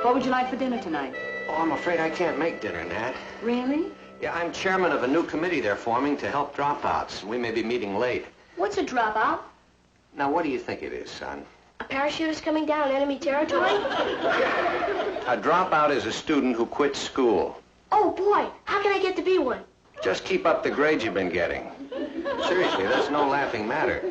What would you like for dinner tonight? Oh, I'm afraid I can't make dinner, Nat. Really? Yeah, I'm chairman of a new committee they're forming to help dropouts. We may be meeting late. What's a dropout? Now, what do you think it is, son? A parachutist coming down enemy territory? A dropout is a student who quits school. Oh, boy, how can I get to be one? Just keep up the grades you've been getting. Seriously, that's no laughing matter.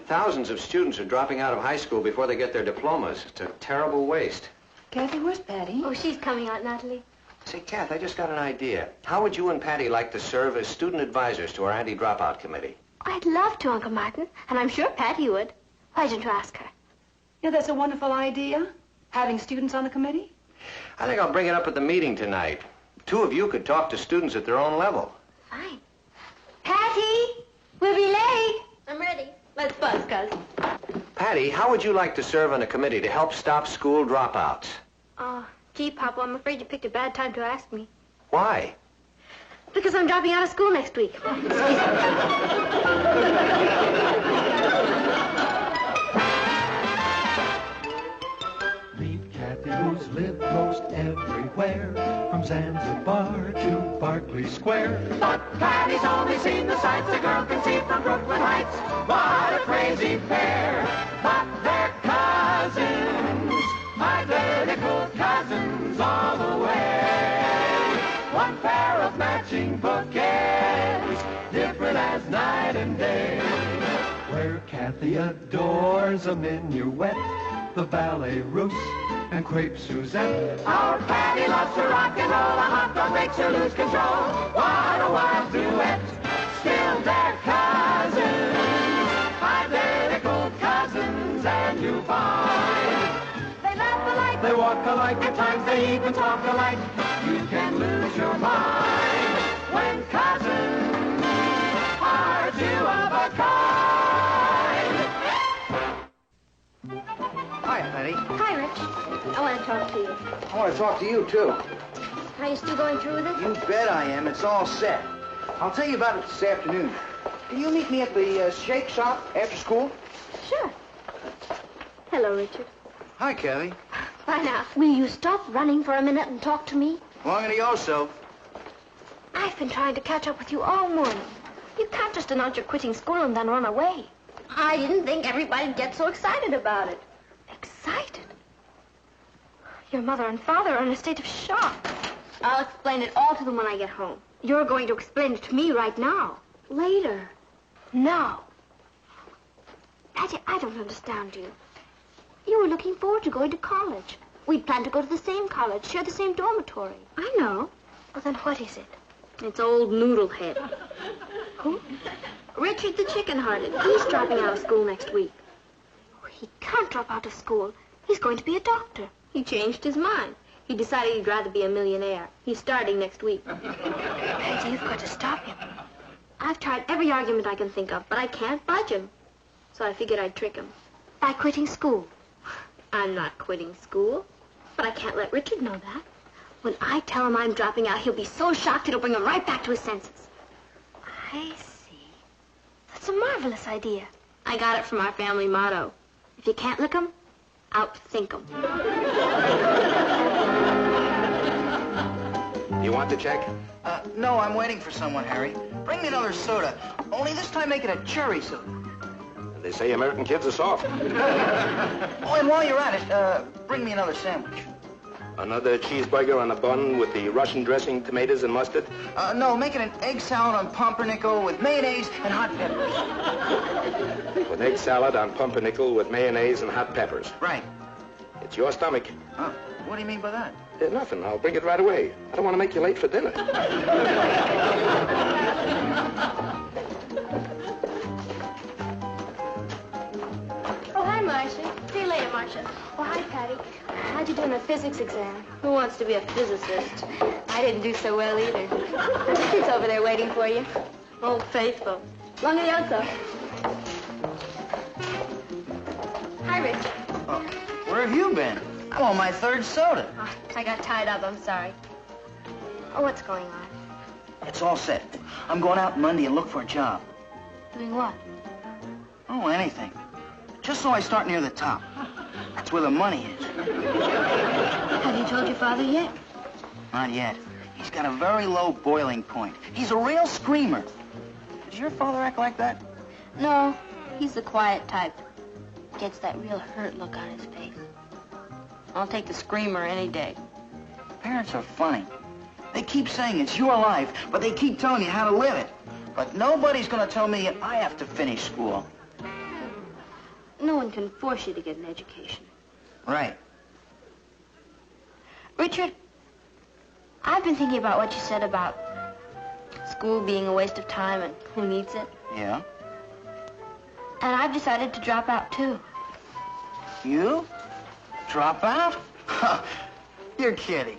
Thousands of students are dropping out of high school before they get their diplomas. It's a terrible waste. Kathy, where's Patty? Oh, she's coming out, Natalie. Say, Kath, I just got an idea. How would you and Patty like to serve as student advisors to our anti-dropout committee? I'd love to, Uncle Martin, and I'm sure Patty would. Why didn't you ask her? Yeah, that's a wonderful idea. Having students on the committee? I think I'll bring it up at the meeting tonight. Two of you could talk to students at their own level. Fine. Patty, we'll be late. I'm ready. Let's buzz, cousin. Patty, how would you like to serve on a committee to help stop school dropouts? Gee, Papa, I'm afraid you picked a bad time to ask me. Why? Because I'm dropping out of school next week. Meet Kathy, who's lived most everywhere, from Zanzibar to Berkeley Square. But Patty's only seen the sights a girl can see from Brooklyn Heights. What a crazy pair! But they're cousins, identical cousins all the way. One pair of matching bouquets, different as night and day. Where Kathy adores a minuet, the ballet russe, and crepe Suzette. Our Patty loves to rock and roll, a hot dog makes her lose control. What a wild duet, still they're cousins, identical cousins, and you find they laugh alike, They walk alike, at times they even talk alike. You can lose your mind when cousins are two of a kind. Hi, Patty. Hi, Rich. I want to talk to you. I want to talk to you, too. Are you still going through with it? You bet I am. It's all set. I'll tell you about it this afternoon. Can you meet me at the shake shop after school? Sure. Hello, Richard. Hi, Kathy. Why now, will you stop running for a minute and talk to me? Long to go, so. I've been trying to catch up with you all morning. You can't just announce you're quitting school and then run away. I didn't think everybody'd get so excited about it. Excited? Your mother and father are in a state of shock. I'll explain it all to them when I get home. You're going to explain it to me right now. Later. Now. Patty, I don't understand you. You were looking forward to going to college. We'd planned to go to the same college, share the same dormitory. I know. Well, then what is it? It's old Noodlehead. Who? Richard the Chicken-Hearted. He's dropping out of school next week. He can't drop out of school. He's going to be a doctor. He changed his mind. He decided he'd rather be a millionaire. He's starting next week. Patsy, you've got to stop him. I've tried every argument I can think of, but I can't budge him. So I figured I'd trick him. By quitting school. I'm not quitting school, but I can't let Richard know that. When I tell him I'm dropping out, he'll be so shocked it'll bring him right back to his senses. I see. That's a marvelous idea. I got it from our family motto. If you can't lick 'em, outthink 'em. You want the check? No, I'm waiting for someone, Harry. Bring me another soda. Only this time make it a cherry soda. They say American kids are soft. Oh, and while you're at it, bring me another sandwich. Another cheeseburger on a bun with the Russian dressing, tomatoes, and mustard? No, make it an egg salad on pumpernickel with mayonnaise and hot peppers. With egg salad on pumpernickel with mayonnaise and hot peppers. Right. It's your stomach. Oh, what do you mean by that? Nothing. I'll bring it right away. I don't want to make you late for dinner. Oh, hi, Marcia. See you later, Marcia. Oh, hi, Patty. How'd you do in the physics exam? Who wants to be a physicist? I didn't do so well either. It's over there waiting for you. Old faithful. Long adios. Hi, Rich. Oh, where have you been? I'm on my third soda. Oh, I got tied up. I'm sorry. Oh, what's going on? It's all set. I'm going out Monday and look for a job. Doing what? Oh, anything. Just so I start near the top. That's where the money is. Have you told your father yet? Not yet. He's got a very low boiling point. He's a real screamer. Does your father act like that? No, he's the quiet type. Gets that real hurt look on his face. I'll take the screamer any day. Parents are funny. They keep saying it's your life, but they keep telling you how to live it. But nobody's going to tell me I have to finish school. No one can force you to get an education. Right. Richard, I've been thinking about what you said about school being a waste of time and who needs it. Yeah? And I've decided to drop out, too. You? Drop out? You're kidding.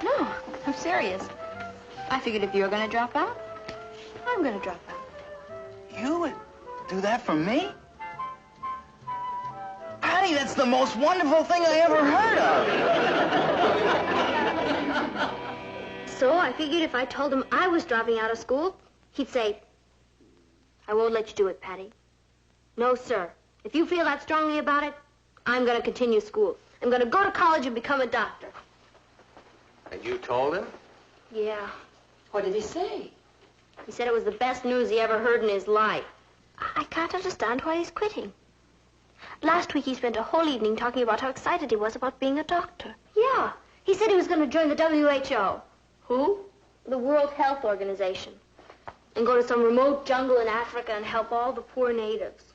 No, I'm serious. I figured if you're going to drop out, I'm going to drop out. You would do that for me? Patty, that's the most wonderful thing I ever heard of. So I figured if I told him I was dropping out of school, he'd say, I won't let you do it, Patty. No, sir. If you feel that strongly about it, I'm going to continue school. I'm going to go to college and become a doctor. And you told him? Yeah. What did he say? He said it was the best news he ever heard in his life. I can't understand why he's quitting. Last week he spent a whole evening talking about how excited he was about being a doctor. Yeah. He said he was going to join the WHO. Who? The World Health Organization. And go to some remote jungle in Africa and help all the poor natives.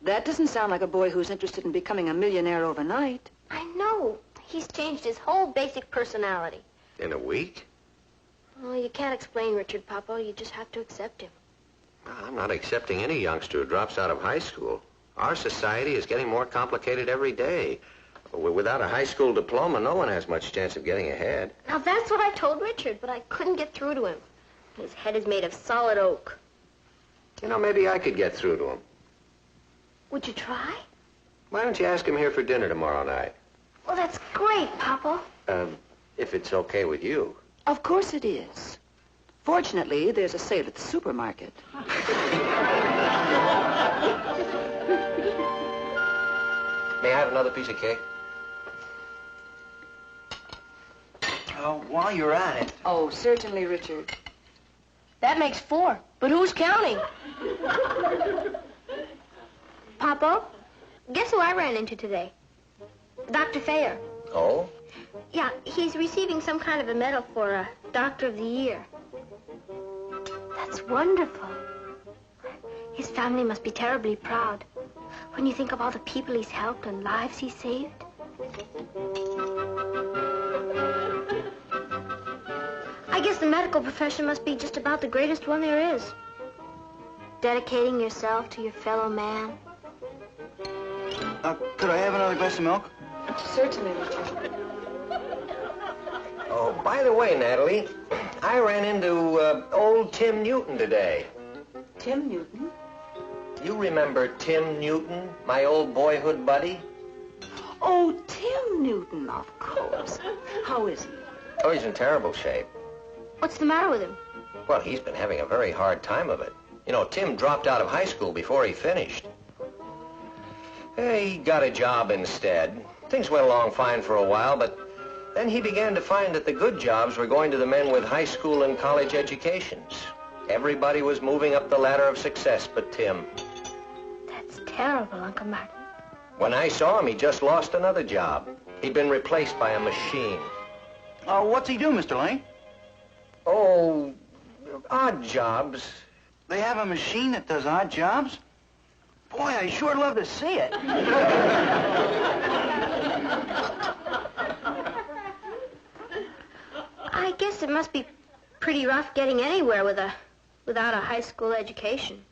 That doesn't sound like a boy who's interested in becoming a millionaire overnight. I know. He's changed his whole basic personality. In a week? Oh, you can't explain Richard, Papa. You just have to accept him. I'm not accepting any youngster who drops out of high school. Our society is getting more complicated every day. Without a high school diploma, no one has much chance of getting ahead. Now, that's what I told Richard, but I couldn't get through to him. His head is made of solid oak. You know, maybe I could get through to him. Would you try? Why don't you ask him here for dinner tomorrow night? Well, that's great, Papa. If it's okay with you. Of course it is. Fortunately, there's a sale at the supermarket. May I have another piece of cake? While you're at it. Oh, certainly, Richard. That makes 4. But who's counting? Papa, guess who I ran into today? Dr. Thayer. Oh? Yeah, he's receiving some kind of a medal for Doctor of the Year. That's wonderful. His family must be terribly proud when you think of all the people he's helped and lives he's saved. I guess the medical profession must be just about the greatest one there is. Dedicating yourself to your fellow man. Could I have another glass of milk? Certainly, Richard. Oh, by the way, Natalie, I ran into old Tim Newton today. Tim Newton? You remember Tim Newton, my old boyhood buddy? Oh, Tim Newton, of course. How is he? Oh, he's in terrible shape. What's the matter with him? Well, he's been having a very hard time of it. You know, Tim dropped out of high school before he finished. He got a job instead. Things went along fine for a while, but then he began to find that the good jobs were going to the men with high school and college educations. Everybody was moving up the ladder of success but Tim. That's terrible, Uncle Martin. When I saw him, he just lost another job. He'd been replaced by a machine. What's he do, Mr. Lane? Oh, odd jobs. They have a machine that does odd jobs? Boy, I sure love to see it. I guess it must be pretty rough getting anywhere without a high school education.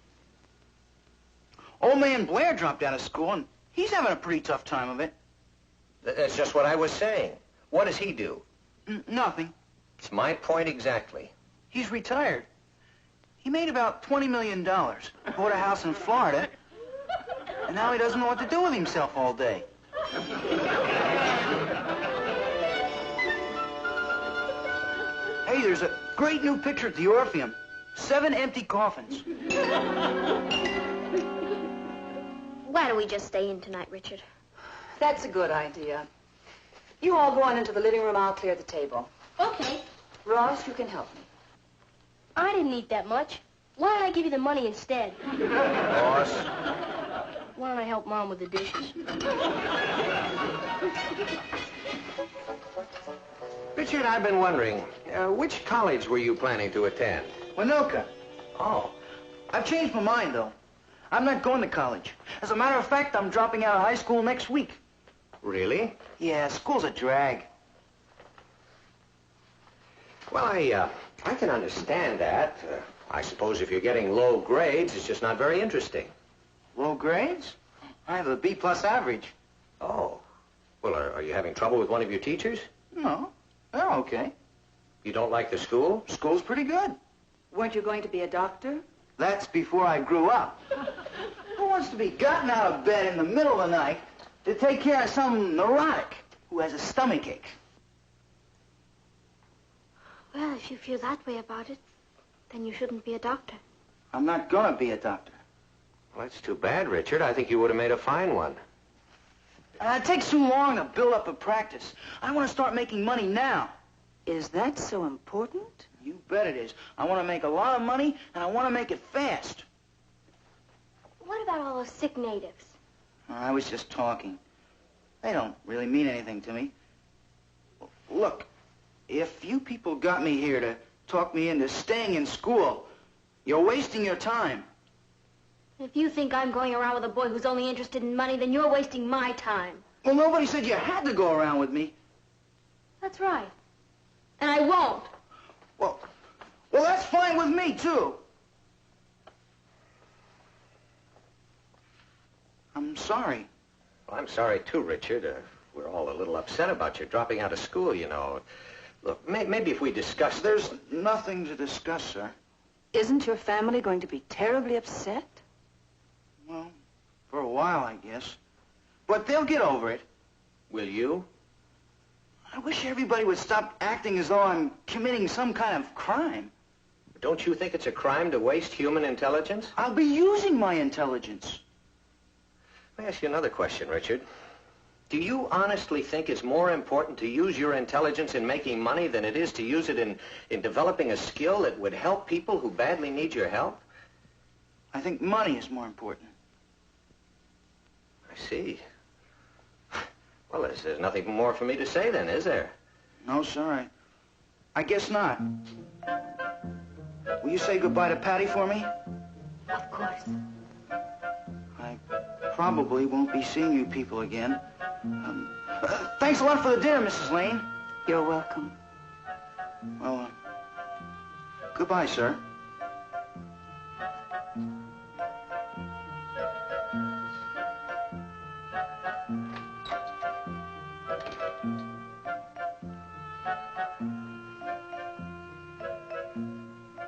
Old man Blair dropped out of school, and he's having a pretty tough time of it. That's just what I was saying. What does he do? Nothing. It's my point exactly. He's retired. He made about $20 million, bought a house in Florida, and now he doesn't know what to do with himself all day. Hey, there's a great new picture at the Orpheum. 7 empty coffins. Why don't we just stay in tonight, Richard? That's a good idea. You all go on into the living room. I'll clear the table. Okay. Ross, you can help me. I didn't eat that much. Why don't I give you the money instead? Boss. Why don't I help Mom with the dishes? Richard, I've been wondering, which college were you planning to attend? Winoka. Oh. I've changed my mind, though. I'm not going to college. As a matter of fact, I'm dropping out of high school next week. Really? Yeah, school's a drag. Well, I can understand that. I suppose if you're getting low grades, it's just not very interesting. Low grades? I have a B+ average. Oh. Well, are you having trouble with one of your teachers? No, they're okay. You don't like the school? School's pretty good. Weren't you going to be a doctor? That's before I grew up. Who wants to be gotten out of bed in the middle of the night to take care of some neurotic who has a stomachache? Well, if you feel that way about it, then you shouldn't be a doctor. I'm not gonna be a doctor. Well, that's too bad, Richard. I think you would have made a fine one. It takes too long to build up a practice. I want to start making money now. Is that so important? You bet it is. I want to make a lot of money, and I want to make it fast. What about all those sick natives? I was just talking. They don't really mean anything to me. Look, if you people got me here to talk me into staying in school, you're wasting your time. If you think I'm going around with a boy who's only interested in money, then you're wasting my time. Well, nobody said you had to go around with me. That's right. And I won't. Well, that's fine with me, too. I'm sorry. Well, I'm sorry, too, Richard. We're all a little upset about you dropping out of school, you know. Look, maybe if we discuss... There's nothing to discuss, sir. Isn't your family going to be terribly upset? Well, for a while, I guess. But they'll get over it. Will you? I wish everybody would stop acting as though I'm committing some kind of crime. Don't you think it's a crime to waste human intelligence? I'll be using my intelligence. Let me ask you another question, Richard. Do you honestly think it's more important to use your intelligence in making money than it is to use it in developing a skill that would help people who badly need your help? I think money is more important. I see. Well, there's nothing more for me to say then, is there? No, sir, I guess not. Will you say goodbye to Patty for me? Of course. I probably won't be seeing you people again. Thanks a lot for the dinner, Mrs. Lane. You're welcome. Well, goodbye, sir.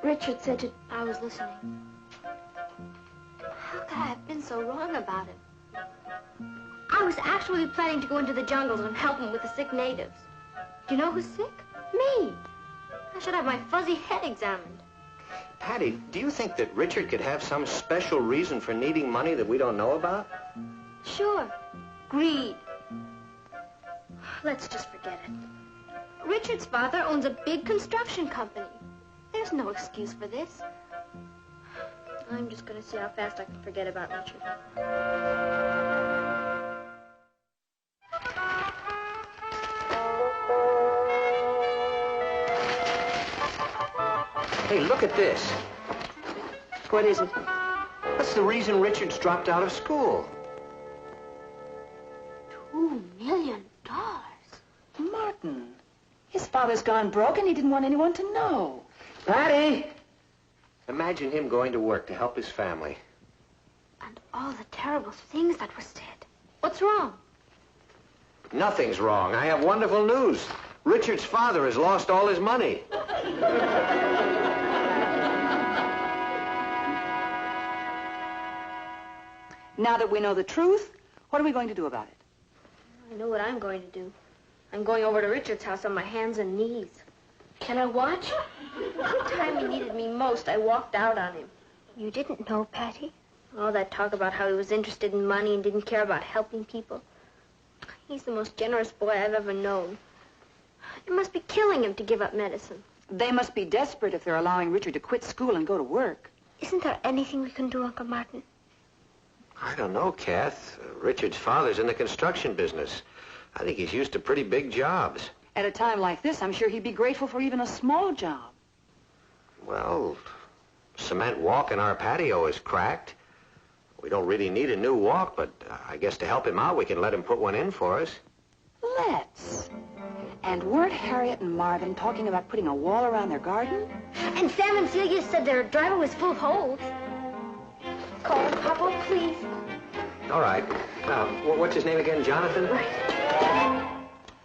Richard said I was listening. How could I have been so wrong about it? I was actually planning to go into the jungles and help him with the sick natives. Do you know who's sick? Me. I should have my fuzzy head examined. Patty, do you think that Richard could have some special reason for needing money that we don't know about? Sure. Greed. Let's just forget it. Richard's father owns a big construction company. There's no excuse for this. I'm just going to see how fast I can forget about Richard. Hey, look at this. What is it? That's the reason Richard's dropped out of school. $2 million. Martin. His father's gone broke and he didn't want anyone to know. Patty! Imagine him going to work to help his family. And all the terrible things that were said. What's wrong? Nothing's wrong. I have wonderful news. Richard's father has lost all his money. Now that we know the truth, what are we going to do about it? I know what I'm going to do. I'm going over to Richard's house on my hands and knees. Can I watch? The time he needed me most, I walked out on him. You didn't know, Patty? All that talk about how he was interested in money and didn't care about helping people. He's the most generous boy I've ever known. It must be killing him to give up medicine. They must be desperate if they're allowing Richard to quit school and go to work. Isn't there anything we can do, Uncle Martin? I don't know, Kath. Richard's father's in the construction business. I think he's used to pretty big jobs. At a time like this, I'm sure he'd be grateful for even a small job. Well, cement walk in our patio is cracked. We don't really need a new walk, but I guess to help him out, we can let him put one in for us. Let's. And weren't Harriet and Marvin talking about putting a wall around their garden? And Sam and Celia said their driveway was full of holes. Call him, Papa, please. All right. What's his name again? Jonathan? Right.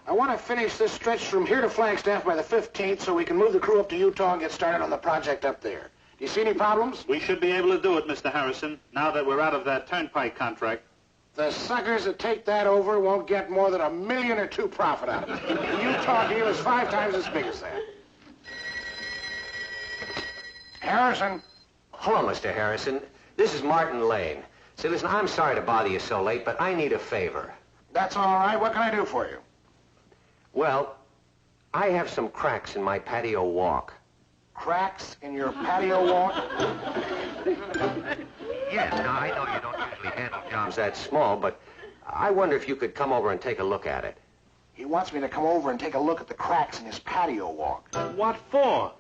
I want to finish this stretch from here to Flagstaff by the 15th so we can move the crew up to Utah and get started on the project up there. Do you see any problems? We should be able to do it, Mr. Harrison, now that we're out of that turnpike contract. The suckers that take that over won't get more than $1 million or $2 million profit out of it. The Utah deal is 5 times as big as that. Harrison. Hello, Mr. Harrison. This is Martin Lane. Say, listen, I'm sorry to bother you so late, but I need a favor. That's all right. What can I do for you? Well, I have some cracks in my patio walk. Cracks in your patio walk? Yes, now I know you don't usually handle jobs that small, but I wonder if you could come over and take a look at it. He wants me to come over and take a look at the cracks in his patio walk. What for?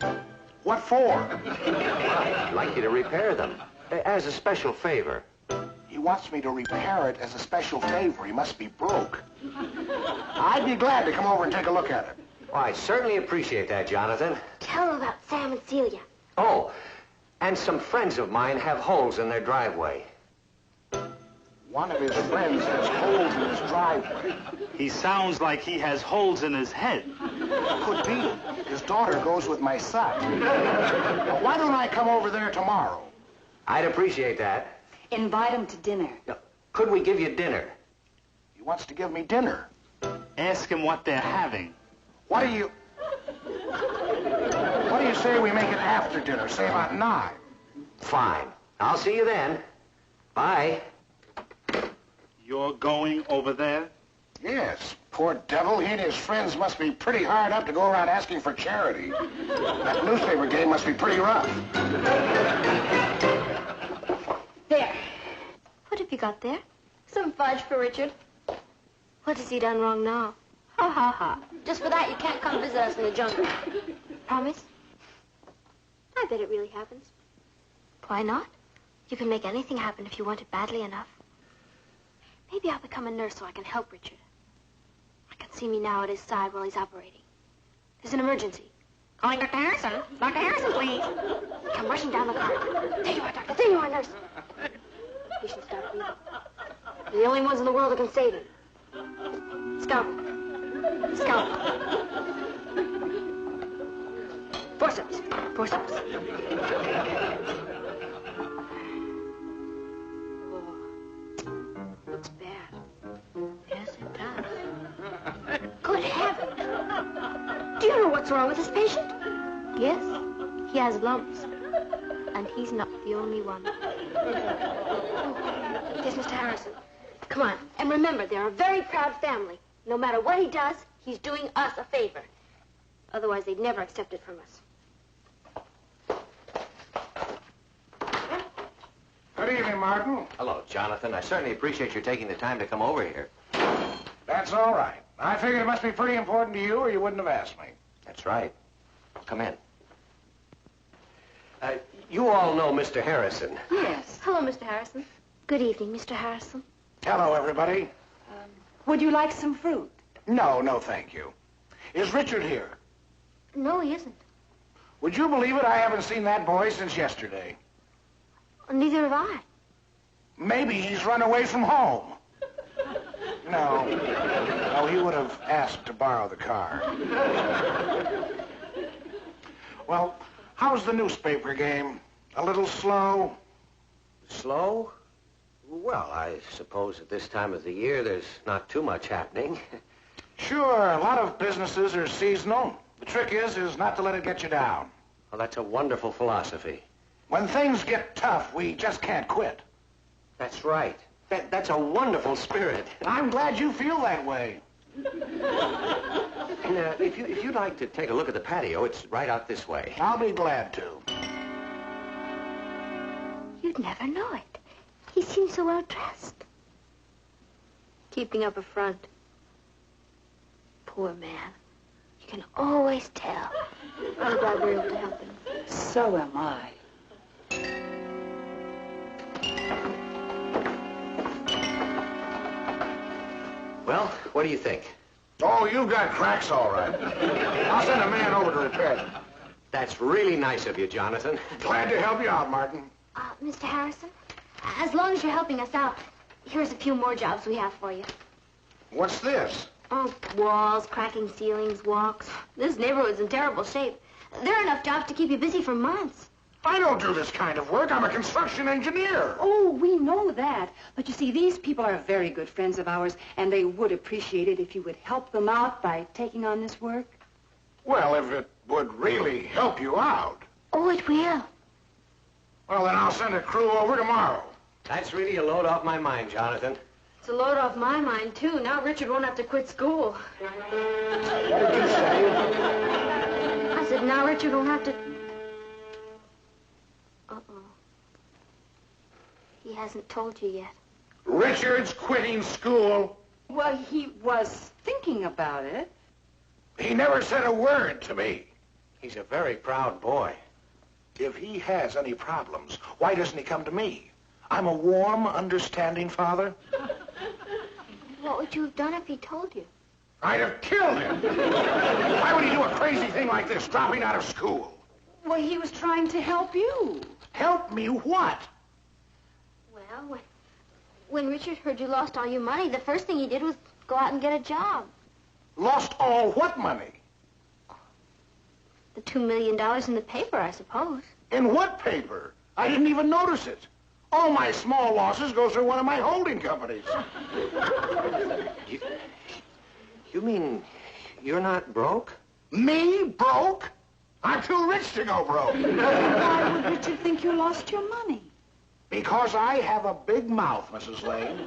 What for? I'd like you to repair them, as a special favor. He wants me to repair it as a special favor. He must be broke. I'd be glad to come over and take a look at it. Well, I certainly appreciate that, Jonathan. Tell him about Sam and Celia. Oh, and some friends of mine have holes in their driveway. One of his friends has holes in his driveway. He sounds like he has holes in his head. Could be. His daughter goes with my son. Now, why don't I come over there tomorrow? I'd appreciate that. Invite him to dinner. Now, could we give you dinner? He wants to give me dinner. Ask him what they're having. What do you say we make it after dinner? Say about 9. Fine. I'll see you then. Bye. You're going over there? Yes. Poor devil. He and his friends must be pretty hard up to go around asking for charity. That newspaper game must be pretty rough. There. What have you got there? Some fudge for Richard. What has he done wrong now? Ha, ha, ha. Just for that, you can't come visit us in the jungle. Promise? I bet it really happens. Why not? You can make anything happen if you want it badly enough. Maybe I'll become a nurse so I can help Richard. I can see me now at his side while he's operating. There's an emergency. Calling Dr. Harrison. Dr. Harrison, please. Come rushing down the corridor. There you are, Doctor. There you are, nurse. Patient stop breathing. We're the only ones in the world who can save him. Scalpel. Scalpel. Forceps. Forceps. Oh, looks bad. Yes, it does. Good heavens. Do you know what's wrong with this patient? Yes, he has lumps. And he's not the only one. Yes, Mr. Harrison. Come on. And remember, they're a very proud family. No matter what he does, he's doing us a favor. Otherwise, they'd never accept it from us. Good evening, Martin. Hello, Jonathan. I certainly appreciate your taking the time to come over here. That's all right. I figured it must be pretty important to you or you wouldn't have asked me. That's right. Come in. You all know Mr. Harrison. Yes. Hello, Mr. Harrison. Good evening, Mr. Harrison. Hello, everybody. Would you like some fruit? No, thank you. Is Richard here? No, he isn't. Would you believe it? I haven't seen that boy since yesterday. Neither have I. Maybe he's run away from home. No, he would have asked to borrow the car. Well, how's the newspaper game? A little slow? Slow? Well, I suppose at this time of the year there's not too much happening. Sure, a lot of businesses are seasonal. The trick is not to let it get you down. Well, that's a wonderful philosophy. When things get tough, we just can't quit. That's right. That's a wonderful spirit. I'm glad you feel that way. And, if you'd like to take a look at the patio, it's right out this way. I'll be glad to. You'd never know it. He seems so well dressed. Keeping up a front. Poor man. You can always tell. I'm glad we're able to help him. So am I. Well, what do you think? Oh, you got cracks all right. I'll send a man over to repair them. That's really nice of you, Jonathan. Glad to help you out, Martin. Mr. Harrison, as long as you're helping us out, here's a few more jobs we have for you. What's this? Oh, walls, cracking ceilings, walks. This neighborhood's in terrible shape. There are enough jobs to keep you busy for months. I don't do this kind of work. I'm a construction engineer. Oh, we know that. But you see, these people are very good friends of ours, and they would appreciate it if you would help them out by taking on this work. Well, if it would really help you out. Oh, it will. Well, then I'll send a crew over tomorrow. That's really a load off my mind, Jonathan. It's a load off my mind, too. Now Richard won't have to quit school. What did you say? I said, now Richard won't have to... Uh-oh. He hasn't told you yet. Richard's quitting school. Well, he was thinking about it. He never said a word to me. He's a very proud boy. If he has any problems, why doesn't he come to me? I'm a warm, understanding father. What would you have done if he told you? I'd have killed him. Why would he do a crazy thing like this, dropping out of school? Well, he was trying to help you. Help me what? Well, when Richard heard you lost all your money, the first thing he did was go out and get a job. Lost all what money? The $2 million in the paper, I suppose. In what paper? I didn't even notice it. All my small losses go through one of my holding companies. You mean you're not broke? Me? Broke? I'm too rich to go broke. Why would Richard think you lost your money? Because I have a big mouth, Mrs. Lane.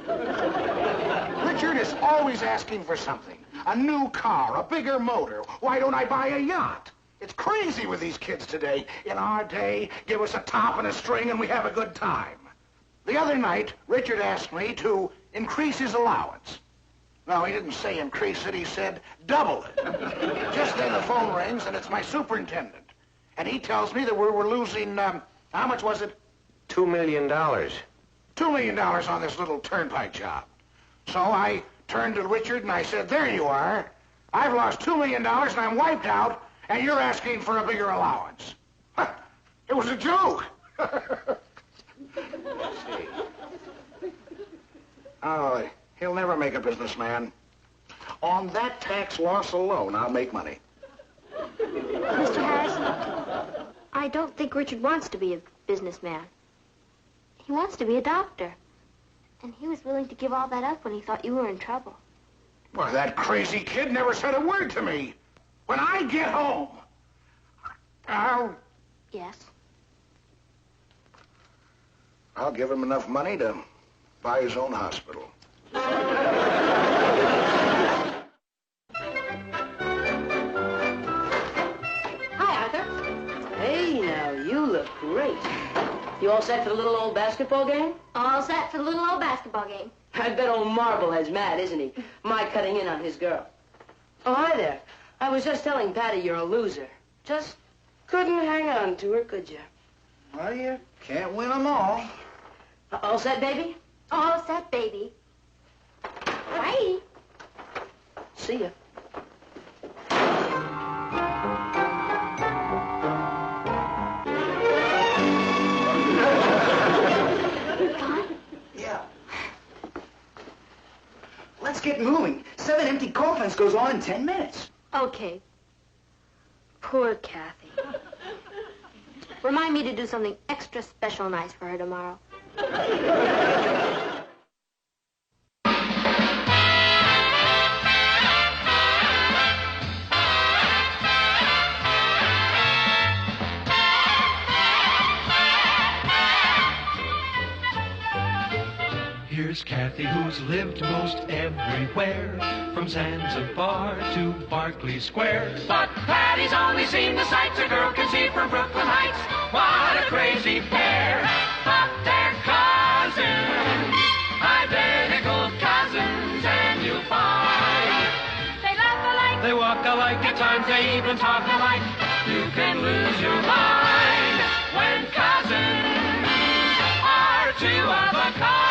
Richard is always asking for something. A new car, a bigger motor. Why don't I buy a yacht? It's crazy with these kids today. In our day, give us a top and a string and we have a good time. The other night, Richard asked me to increase his allowance. No, he didn't say increase it, he said double it. Just then the phone rings and it's my superintendent. And he tells me that we're losing, how much was it? $2 million. $2 million on this little turnpike job. So I turned to Richard and I said, there you are. I've lost $2 million and I'm wiped out, and you're asking for a bigger allowance. It was a joke. Oh, he'll never make a businessman. On that tax loss alone, I'll make money. Mr. Harrison, I don't think Richard wants to be a businessman. He wants to be a doctor. And he was willing to give all that up when he thought you were in trouble. Well, that crazy kid never said a word to me. When I get home, Yes? I'll give him enough money to buy his own hospital. Hi, Arthur. Hey, now, you look great. You all set for the little old basketball game? All set for the little old basketball game. I bet old Marblehead's mad, isn't he? My cutting in on his girl. Oh, hi there. I was just telling Patty you're a loser. Just couldn't hang on to her, could you? Well, you can't win them all. All set, baby? All set, baby. Bye. See ya. Yeah. Let's get moving. 7 empty coffins goes on in 10 minutes. Okay. Poor Kathy. Remind me to do something extra special nice for her tomorrow. Here's Here's Kathy, who's lived most everywhere, from Zanzibar to Berkeley Square. But Patty's only seen the sights a girl can see from Brooklyn Heights. What a crazy pair, but they're cousins, identical cousins, and you'll find they laugh alike, They walk alike, at times they even talk alike. You can lose your mind when cousins are two of a kind.